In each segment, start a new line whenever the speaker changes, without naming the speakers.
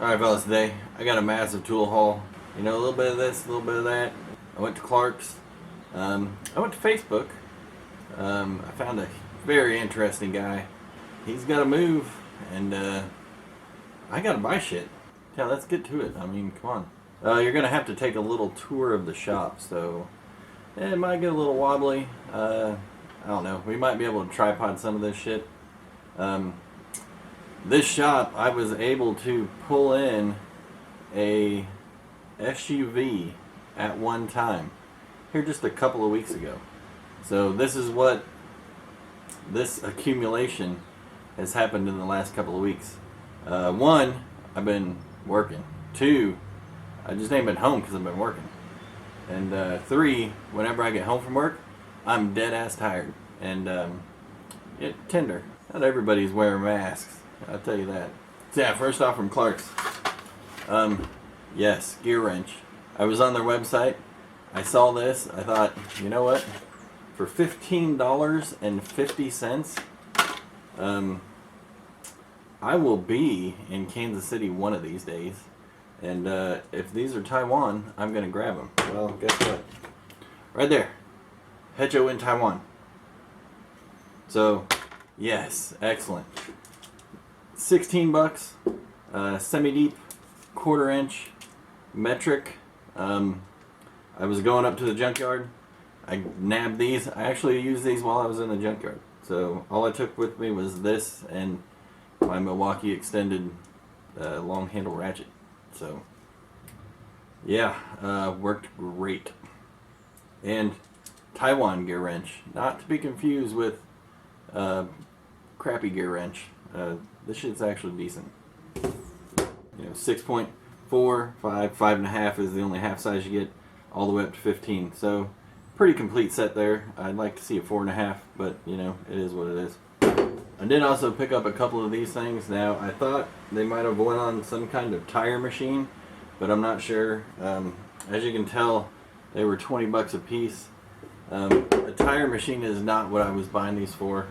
Alright fellas, today I got a massive tool haul. You know, a little bit of this, a little bit of that. I went to Clark's. I went to Facebook. I found a very interesting guy. He's got to move, and I got to buy shit. Yeah, let's get to it. I mean, come on. You're going to have to take a little tour of the shop, so it might get a little wobbly. I don't know. We might be able to tripod some of this shit. This shop, I was able to pull in a SUV at one time here just a couple of weeks ago. So this is what this accumulation has happened in the last couple of weeks. One, I've been working. Two, I just ain't been home because I've been working. And three, whenever I get home from work, I'm dead ass tired and tender. Not everybody's wearing masks, I'll tell you that. So yeah, first off from Clark's. Yes, Gearwrench. I was on their website. I saw this. I thought, you know what? For $15.50, I will be in Kansas City one of these days. And if these are Taiwan, I'm going to grab them. Well, guess what? Right there. Hecho in Taiwan. So, yes, excellent. 16 bucks, semi-deep, quarter-inch, metric. I was going up to the junkyard. I nabbed these. I actually used these while I was in the junkyard. So all I took with me was this and my Milwaukee extended long handle ratchet. So yeah, worked great. And Taiwan Gearwrench, not to be confused with crappy Gearwrench. This shit's actually decent. You know, 6.4, 5, 5.5 is the only half size you get, all the way up to 15. So, pretty complete set there. I'd like to see a 4.5, but you know, it is what it is. I did also pick up a couple of these things. Now, I thought they might have went on some kind of tire machine, but I'm not sure. As you can tell, they were 20 bucks a piece. A tire machine is not what I was buying these for.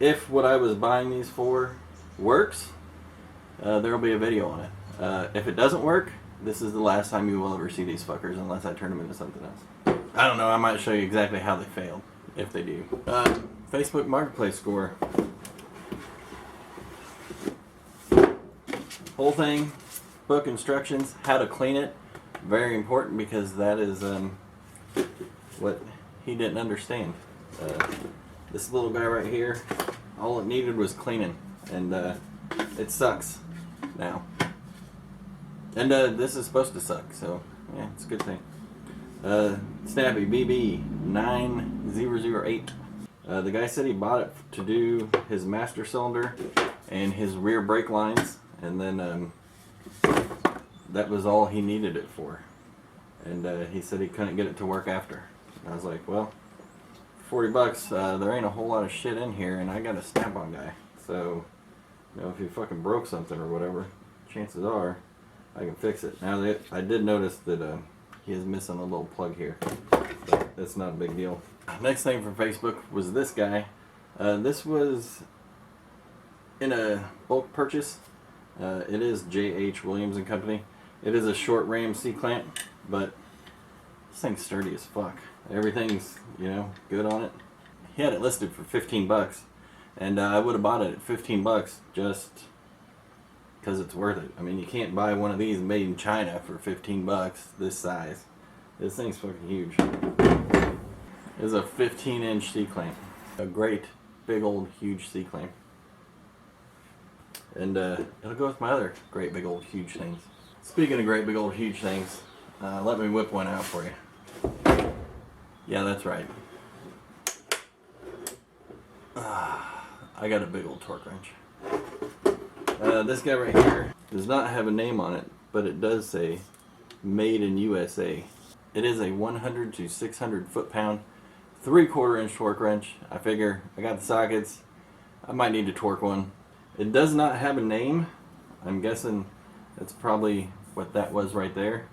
If what I was buying these for works, there will be a video on it. If it doesn't work, this is the last time you will ever see these fuckers unless I turn them into something else. I don't know, I might show you exactly how they failed, if they do. Facebook Marketplace score. Whole thing, book instructions, how to clean it. Very important because that is what he didn't understand. This little guy right here, all it needed was cleaning, and it sucks now. And this is supposed to suck, so yeah, it's a good thing. Snappy BB 9008. The guy said he bought it to do his master cylinder and his rear brake lines, and then that was all he needed it for. And he said he couldn't get it to work after. And I was like, well, 40 bucks, there ain't a whole lot of shit in here, and I got a Snap-on guy. So, you know, if you fucking broke something or whatever, chances are I can fix it. Now, I did notice that he is missing a little plug here. But that's not a big deal. Next thing from Facebook was this guy. This was in a bulk purchase. It is J.H. Williams and Company. It is a short ram C-clamp, but this thing's sturdy as fuck. Everything's, you know, good on it. He had it listed for 15 bucks, and I would have bought it at 15 bucks just because it's worth it. I mean, you can't buy one of these made in China for 15 bucks this size. This thing's fucking huge. It's a 15-inch C-clamp. A great, big old, huge C-clamp. And it'll go with my other great, big old, huge things. Speaking of great, big old, huge things, let me whip one out for you. Yeah, that's right. I got a big old torque wrench. This guy right here does not have a name on it, but it does say Made in USA. It is a 100 to 600 foot-pound, 3/4 inch torque wrench. I figure I got the sockets. I might need to torque one. It does not have a name. I'm guessing that's probably what that was right there.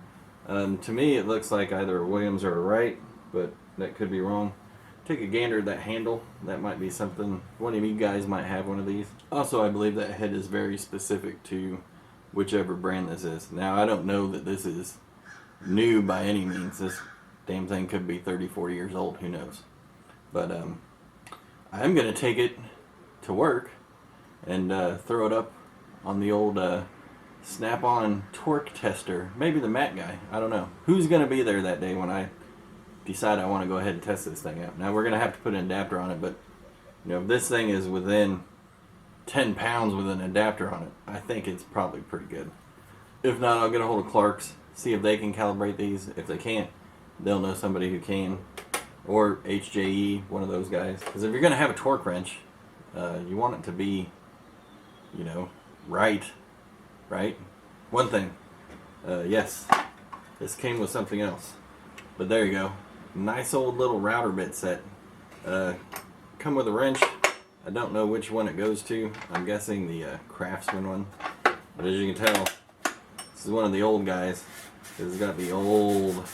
To me, it looks like either a Williams or a Wright, but that could be wrong. Take a gander at that handle. That might be something, one of you guys might have one of these. Also, I believe that head is very specific to whichever brand this is. Now, I don't know that this is new by any means. This damn thing could be 30, 40 years old, who knows. But I'm going to take it to work and throw it up on the old Snap-on torque tester. Maybe the Matt guy, I don't know. Who's going to be there that day when I decide I want to go ahead and test this thing out? Now, we're going to have to put an adapter on it, but you know, if this thing is within 10 pounds with an adapter on it, I think it's probably pretty good. If not, I'll get a hold of Clark's, see if they can calibrate these. If they can't, they'll know somebody who can. Or HJE, one of those guys. Because if you're going to have a torque wrench, you want it to be, you know, right? One thing, yes, this came with something else. But there you go. Nice old little router bit set. Come with a wrench. I don't know which one it goes to. I'm guessing the Craftsman one. But as you can tell, this is one of the old guys. It's got the old,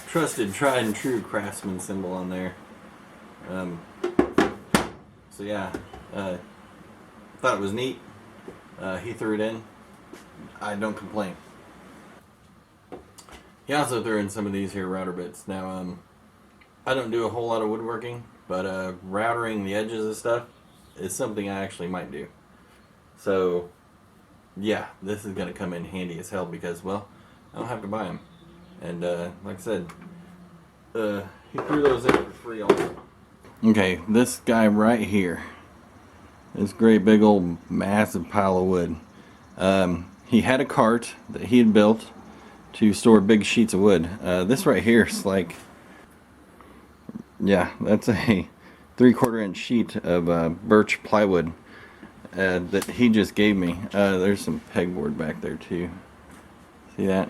trusted, tried and true Craftsman symbol on there. So yeah, thought it was neat. He threw it in. I don't complain. He also threw in some of these here router bits. Now, I don't do a whole lot of woodworking, but routering the edges of stuff is something I actually might do. So, yeah, this is going to come in handy as hell because, well, I don't have to buy them. And, like I said, he threw those in for free also. Okay, this guy right here, this great big old massive pile of wood. He had a cart that he had built to store big sheets of wood. This right here is like, yeah, that's a 3/4 inch sheet of birch plywood that he just gave me. There's some pegboard back there too. See that?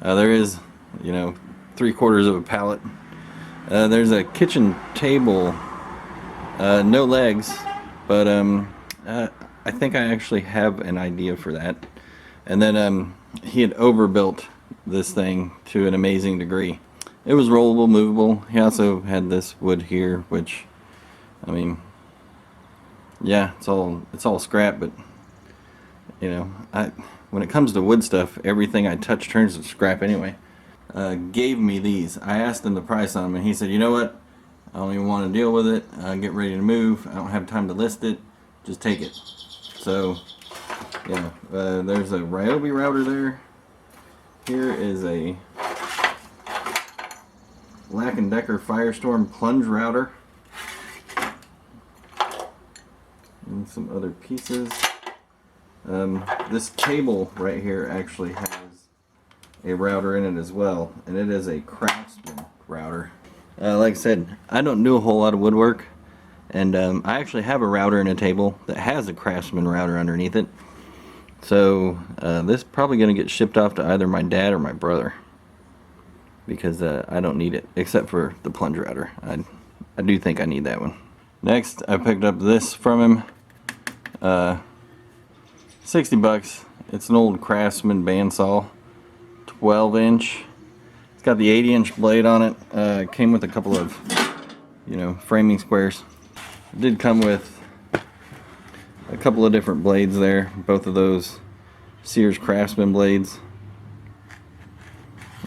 There is, you know, 3/4 of a pallet. There's a kitchen table, no legs, but I think I actually have an idea for that. And then he had overbuilt this thing to an amazing degree. It was rollable, movable. He also had this wood here, which, I mean, yeah, it's all scrap, but you know, when it comes to wood stuff, everything I touch turns to scrap anyway. Gave me these. I asked him the price on them, and he said, you know what? I don't even want to deal with it. Get ready to move. I don't have time to list it. Just take it. So, yeah, there's a Ryobi router there. Here is a Black & Decker Firestorm plunge router. And some other pieces. This table right here actually has a router in it as well, and it is a Craftsman router. Like I said, I don't do a whole lot of woodwork, and I actually have a router in a table that has a Craftsman router underneath it. So this is probably going to get shipped off to either my dad or my brother, because I don't need it, except for the plunge router. I do think I need that one. Next, I picked up this from him. 60 bucks. It's an old Craftsman bandsaw, 12-inch. It's got the 80-inch blade on it. It came with a couple of, you know, framing squares. It did come with a couple of different blades there. Both of those Sears Craftsman blades.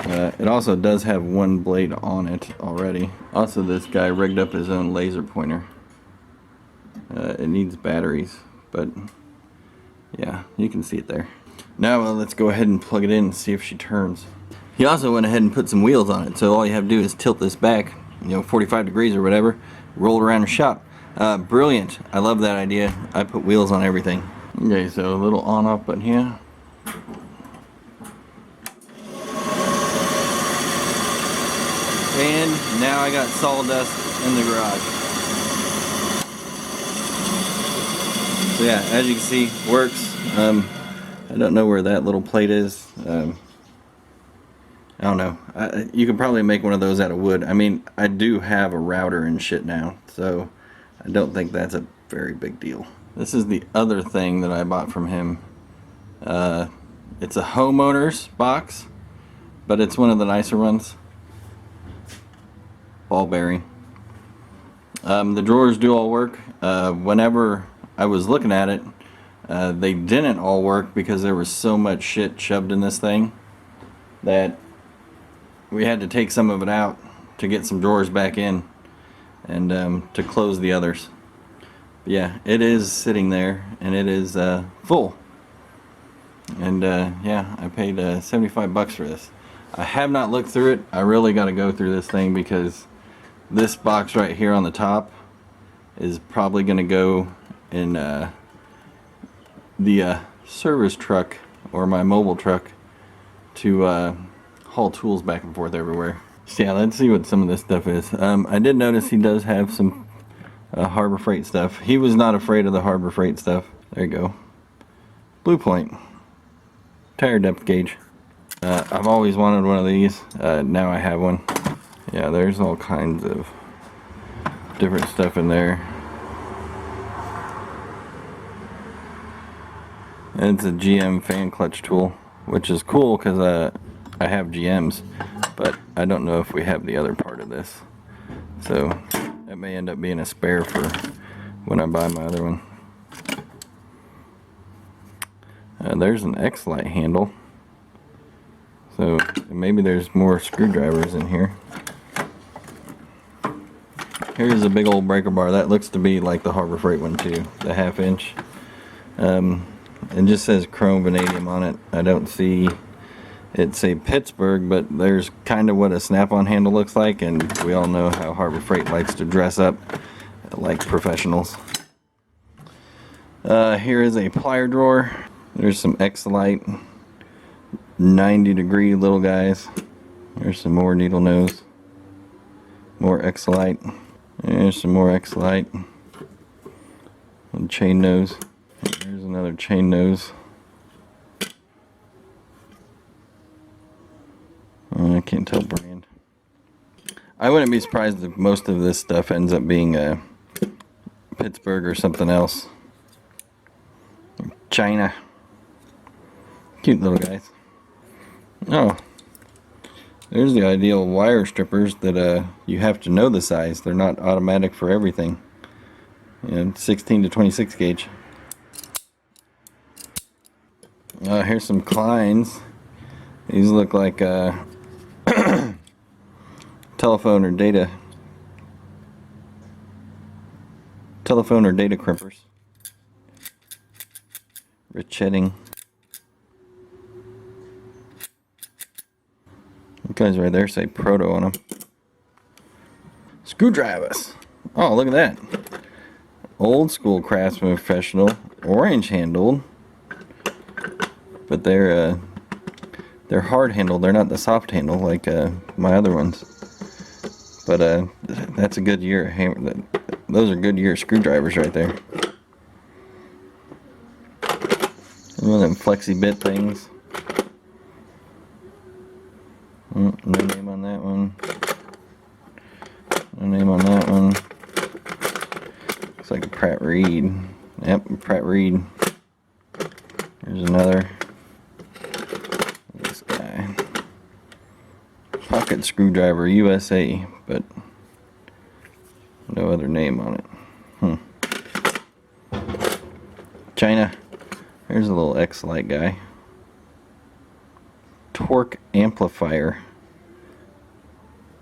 It also does have one blade on it already. Also, this guy rigged up his own laser pointer. It needs batteries, but yeah, you can see it there. Now let's go ahead and plug it in and see if she turns. He also went ahead and put some wheels on it, so all you have to do is tilt this back, you know, 45 degrees or whatever, roll it around and shop. Brilliant. I love that idea. I put wheels on everything. Okay, so a little on-off button here. And now I got sawdust in the garage. So yeah, as you can see, works. I don't know where that little plate is. I don't know. You could probably make one of those out of wood. I mean, I do have a router and shit now, so I don't think that's a very big deal. This is the other thing that I bought from him. It's a homeowner's box, but it's one of the nicer ones. Ball bearing. The drawers do all work. Whenever I was looking at it, They didn't all work because there was so much shit shoved in this thing that we had to take some of it out to get some drawers back in and to close the others. But yeah, it is sitting there and it is full. And yeah, I paid 75 bucks for this. I have not looked through it. I really got to go through this thing because this box right here on the top is probably going to go in the service truck or my mobile truck to haul tools back and forth everywhere. So yeah, let's see what some of this stuff is. I did notice he does have some Harbor Freight stuff. He was not afraid of the Harbor Freight stuff. There you go. Blue Point. Tire depth gauge. I've always wanted one of these. Now I have one. Yeah, there's all kinds of different stuff in there. And it's a GM fan clutch tool, which is cool because I have GMs, but I don't know if we have the other part of this. So that may end up being a spare for when I buy my other one. There's an X-Lite handle. So maybe there's more screwdrivers in here. Here's a big old breaker bar. That looks to be like the Harbor Freight one too, the 1/2 inch. It just says chrome vanadium on it. I don't see it say Pittsburgh, but there's kind of what a snap-on handle looks like, and we all know how Harbor Freight likes to dress up like professionals. Here is a plier drawer. There's some X-Lite 90-degree little guys. There's some more needle nose. More X-Lite. There's some more X-Lite. And chain nose. There's another chain nose. I can't tell brand. I wouldn't be surprised if most of this stuff ends up being Pittsburgh or something else. China. Cute little guys. Oh, there's the ideal wire strippers that you have to know the size. They're not automatic for everything. You know, 16 to 26 gauge. Here's some Kleins. These look like telephone or data crimpers. Richetting. You guys right there say Proto on them. Screwdrivers. Oh, look at that. Old school Craftsman Professional, orange handled, but they're hard handled. They're not the soft handle like my other ones. But that's a good year. Those are good year screwdrivers right there. One of them flexi bit things. No name on that one. No name on that one. Looks like a Pratt Reed. Yep, Pratt Reed. There's another. This guy. Pocket screwdriver USA, but no other name on it. China. There's a little X-Lite guy. Torque amplifier.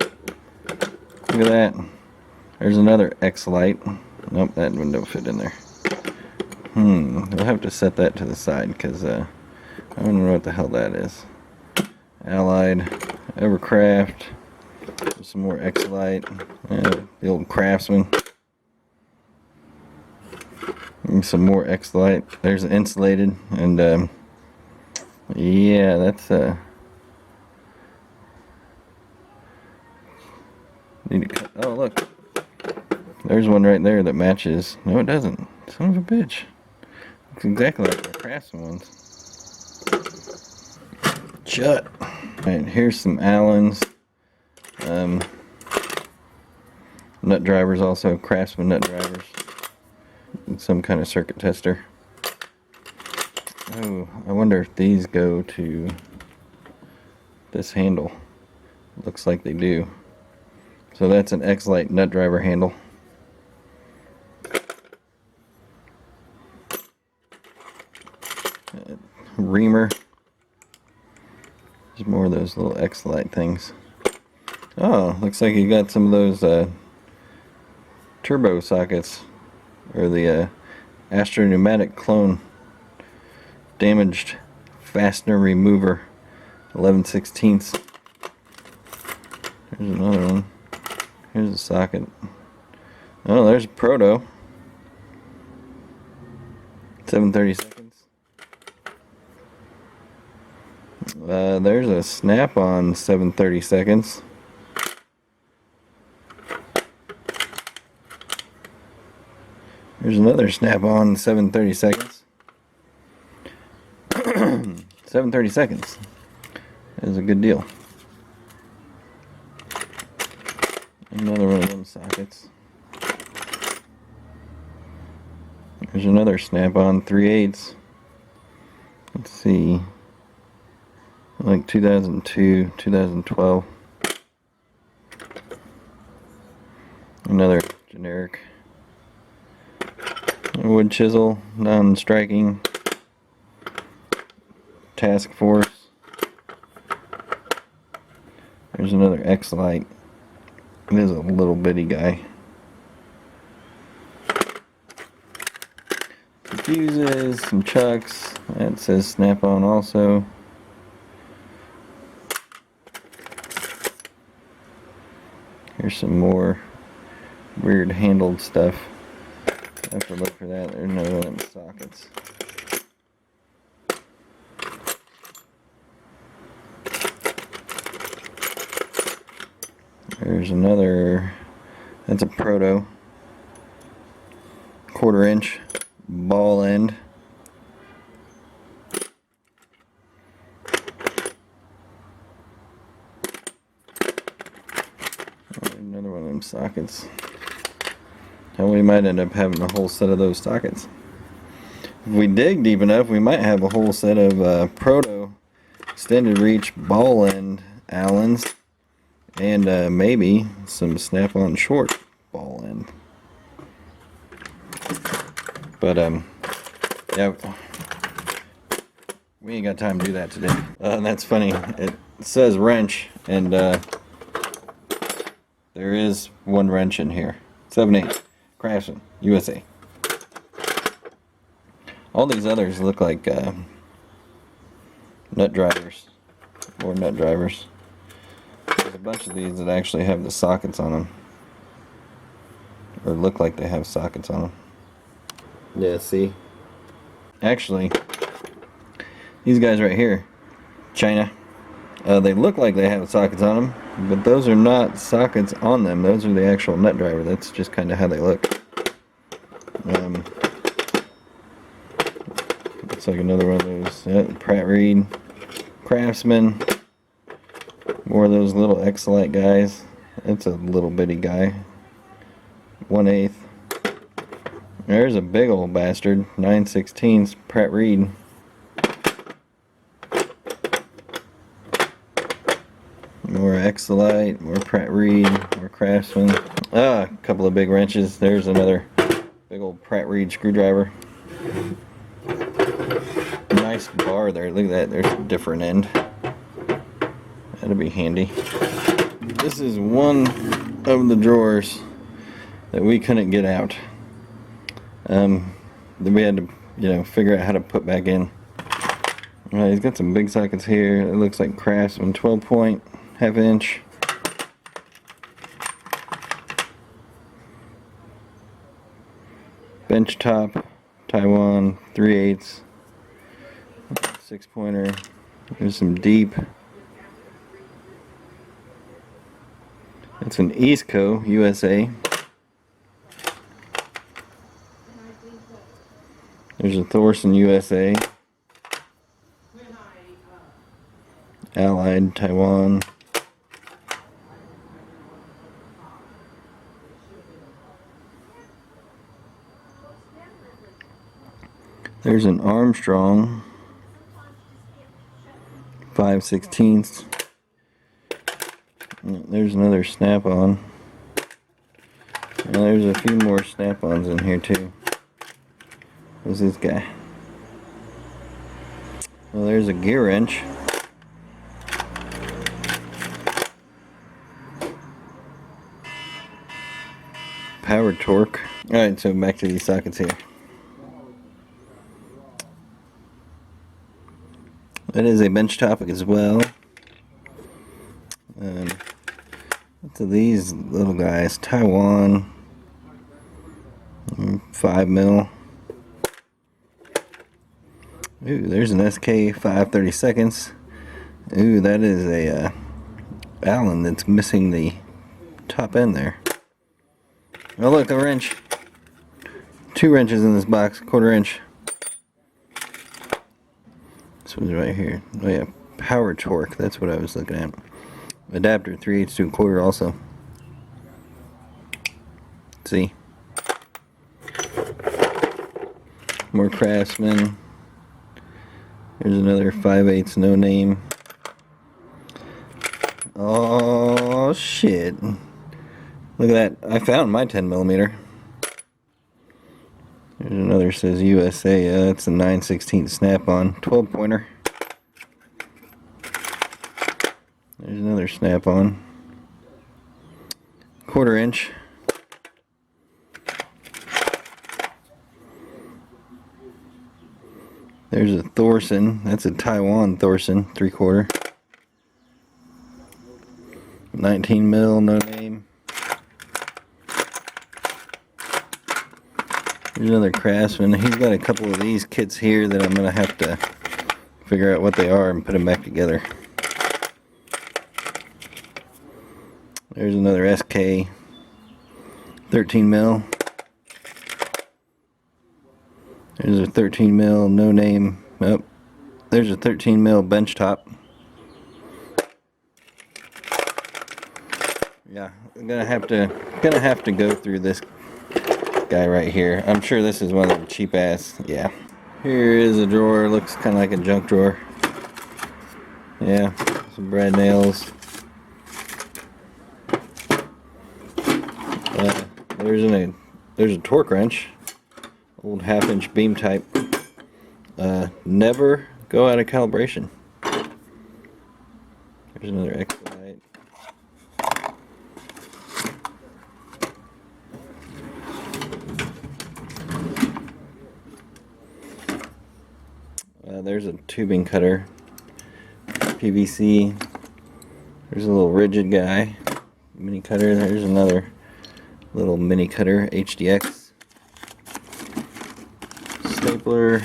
Look at that. There's another X-Lite. Nope, that one don't fit in there. We'll have to set that to the side because I don't know what the hell that is. Allied, Evercraft. Some more X-Lite. The old Craftsman. And some more X-Lite. There's an insulated, and yeah, that's need to cut. Oh, look, there's one right there that matches. No, it doesn't. Son of a bitch. Looks exactly like the Craftsman ones. Shut. Alright, here's some Allens. Nut drivers, also Craftsman nut drivers. And some kind of circuit tester. Oh, I wonder if these go to this handle. Looks like they do. So that's an X-Lite nut driver handle. reamer. There's more of those little X-Lite things. Oh, looks like you got some of those turbo sockets, or the Astro Pneumatic clone. Damaged fastener remover, 11/16. There's another one. Here's a socket. Oh, there's a proto. 7/32. There's a snap-on 7/32. There's another snap-on 7/32. 7/32. That is a good deal. Another one of them sockets. There's another snap-on 3/8. Let's see. Like 2002, 2012. Another generic wood chisel, non-striking. Task Force. There's another X-Lite. It is a little bitty guy. Some fuses, some chucks. That says snap-on also. Here's some more weird handled stuff. I have to look for that. There's no one of them sockets. There's another, that's a proto, 1/4 inch ball end. Another one of them sockets. And we might end up having a whole set of those sockets. If we dig deep enough, we might have a whole set of proto extended reach ball end Allens. And maybe some snap-on short ball end. But yeah, we ain't got time to do that today. That's funny. It says wrench, and there is one wrench in here. 7/8, Craftsman, USA. All these others look like nut drivers, or nut drivers. There's a bunch of these that actually have the sockets on them, or look like they have sockets on them. Yeah, see? Actually, these guys right here, China, they look like they have sockets on them, but those are not sockets on them. Those are the actual nut driver. That's just kind of how they look. Looks like another one of those. Pratt Reed, Craftsman. More of those little X-Lite guys. It's a little bitty guy. 1/8. There's a big old bastard. 9/16 Pratt Reed. More X-Lite, more Pratt Reed, more Craftsman. A couple of big wrenches. There's another big old Pratt Reed screwdriver. Nice bar there. Look at that. There's a different end. That'll be handy. This is one of the drawers that we couldn't get out. Then we had to, figure out how to put back in. Alright, he's got some big sockets here. It looks like Craftsman 12-point, 1/2 inch. Bench top, Taiwan 3/8, 6-pointer. There's some deep. It's an Eastco, USA. There's a Thorson, USA. Allied, Taiwan. There's an Armstrong, 5/16. There's another snap-on. And there's a few more snap-ons in here too. What's this guy? Well, there's a gear wrench. Power torque. Alright, so back to these sockets here. That is a bench top as well. So these little guys, Taiwan 5 mil. Ooh, there's an SK 5/32. Ooh, that is a Allen that's missing the top end there. Oh look, a wrench. 2 wrenches in this box, 1/4 inch. This one's right here. Oh yeah, power torque, that's what I was looking at. Adapter 3/8 to 1/4 also. See? More Craftsman. There's another 5/8 no name. Oh shit. Look at that. I found my 10mm. There's another, says USA. It's a 9/16 snap-on. 12-pointer. There's another snap-on. 1/4 inch. There's a Thorson. That's a Taiwan Thorson 3/4. 19 mil, no name. There's another Craftsman. He's got a couple of these kits here that I'm going to have to figure out what they are and put them back together. There's another SK 13 mil. There's a 13 mil, no name. Oh, there's a 13 mil bench top. Yeah, I'm gonna have to go through this guy right here. I'm sure this is one of the cheap ass. Yeah. Here is a drawer. Looks kind of like a junk drawer. Yeah, some brad nails. There's a torque wrench. Old 1/2 inch beam type. Never go out of calibration. There's another Exolite. There's a tubing cutter. PVC. There's a little rigid guy. Mini cutter. There's another little mini cutter. HDX. Stapler,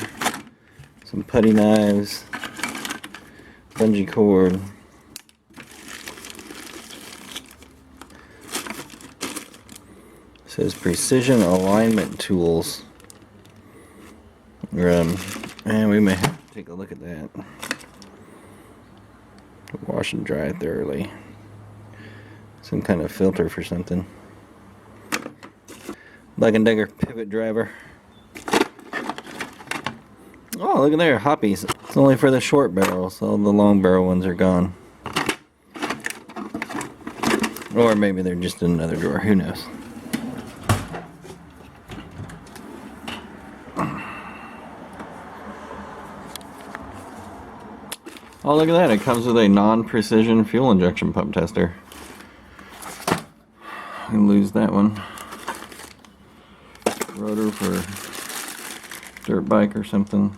some putty knives, bungee cord. It says precision alignment tools. And we may have to take a look at that. Wash and dry thoroughly. Some kind of filter for something. Black & Decker pivot driver. Oh, look at there, hoppies. It's only for the short barrels, all the long barrel ones are gone. Or maybe they're just in another drawer, who knows. Oh, look at that, it comes with a non-precision fuel injection pump tester. I lose that one. Rotor for dirt bike or something.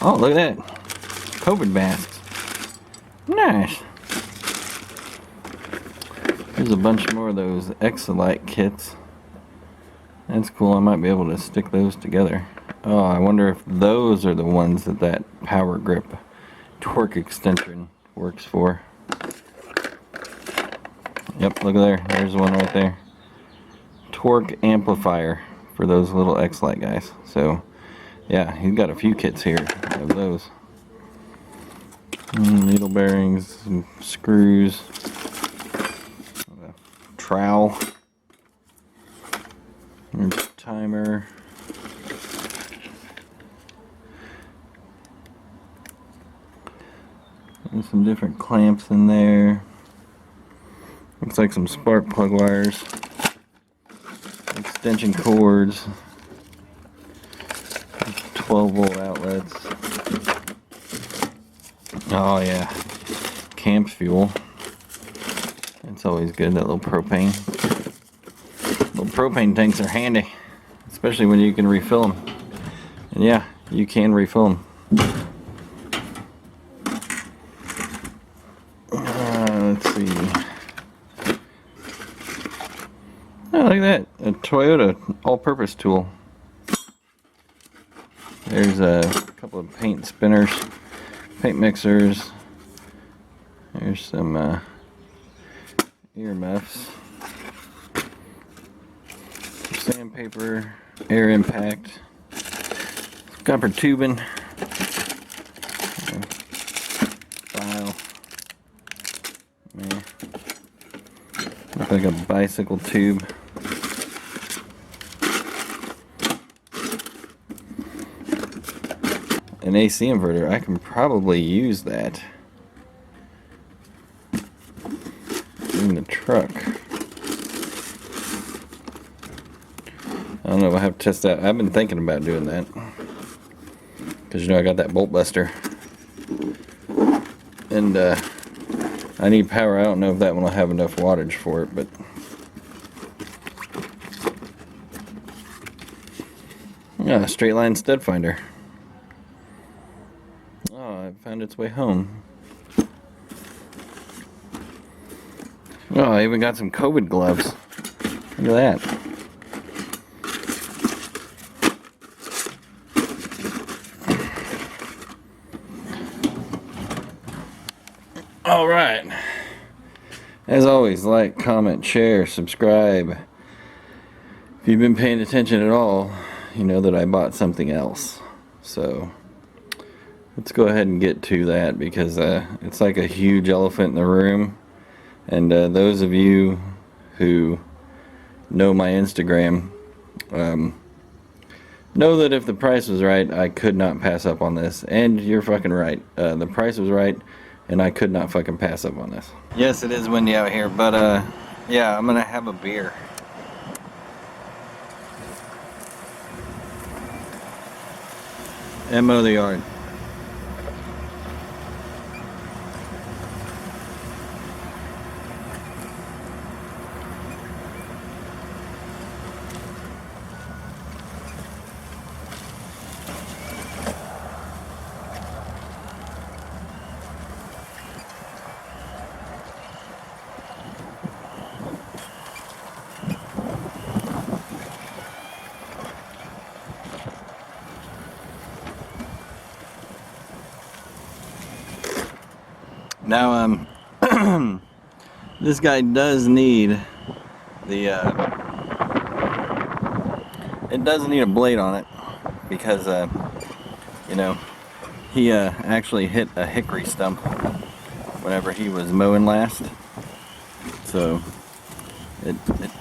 Oh, look at that. COVID masks. Nice. There's a bunch more of those Exolite kits. That's cool. I might be able to stick those together. Oh, I wonder if those are the ones that power grip torque extension works for. Yep, look at there. There's one right there. Torque amplifier for those little Exolite guys. So, yeah, he's got a few kits here of those. Needle bearings, some screws, a trowel, timer. some different clamps in there. Looks like some spark plug wires, extension cords, 12-volt outlets. Oh yeah, camp fuel. It's always good, that little propane. Little propane tanks are handy, especially when you can refill them. And yeah, you can refill them. Let's see. Oh, look at that, a Toyota all-purpose tool. There's a couple of paint spinners, paint mixers. There's some earmuffs, sandpaper, air impact, copper tubing, file. Yeah. Looks like a bicycle tube. An AC inverter. I can probably use that in the truck. I don't know if I have to test that. I've been thinking about doing that because, you know, I got that bolt buster and I need power. I don't know if that one will have enough wattage for it, but yeah, straight line stud finder. Oh, it found its way home. Oh, I even got some COVID gloves. Look at that. Alright. As always, like, comment, share, subscribe. If you've been paying attention at all, you know that I bought something else. So let's go ahead and get to that, because it's like a huge elephant in the room. And those of you who know my Instagram know that if the price was right, I could not pass up on this. And you're fucking right. The price was right, and I could not fucking pass up on this. Yes, it is windy out here, but yeah, I'm gonna have a beer. And mow the yard. Now, this guy does need the, it does need a blade on it, because, you know, he actually hit a hickory stump whenever he was mowing last, so it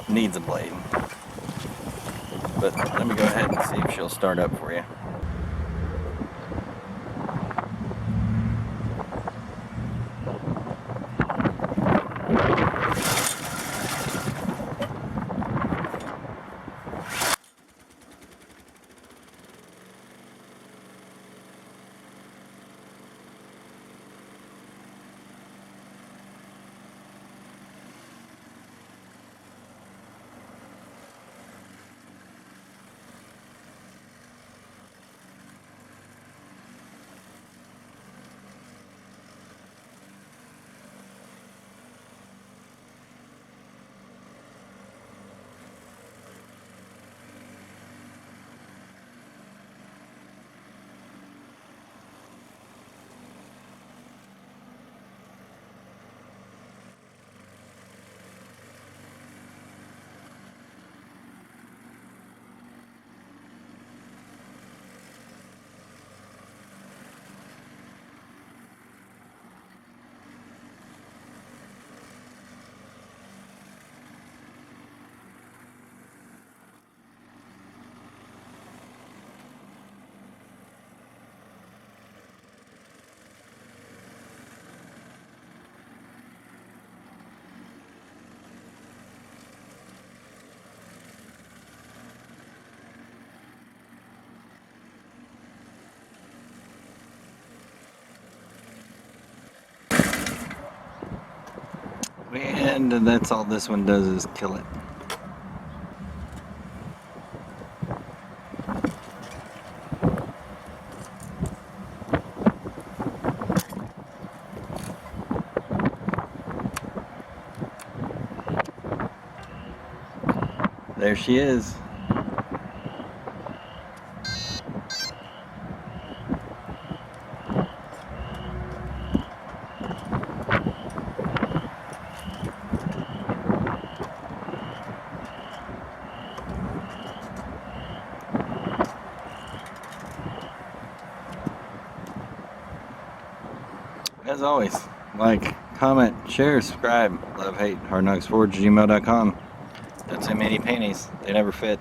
needs a blade. But let me go ahead and see if she'll start up for you. And that's all this one does is kill it. There she is. As always, like, comment, share, subscribe. Love, hate, hardknocksforge@gmail.com. Don't send me any panties. They never fit.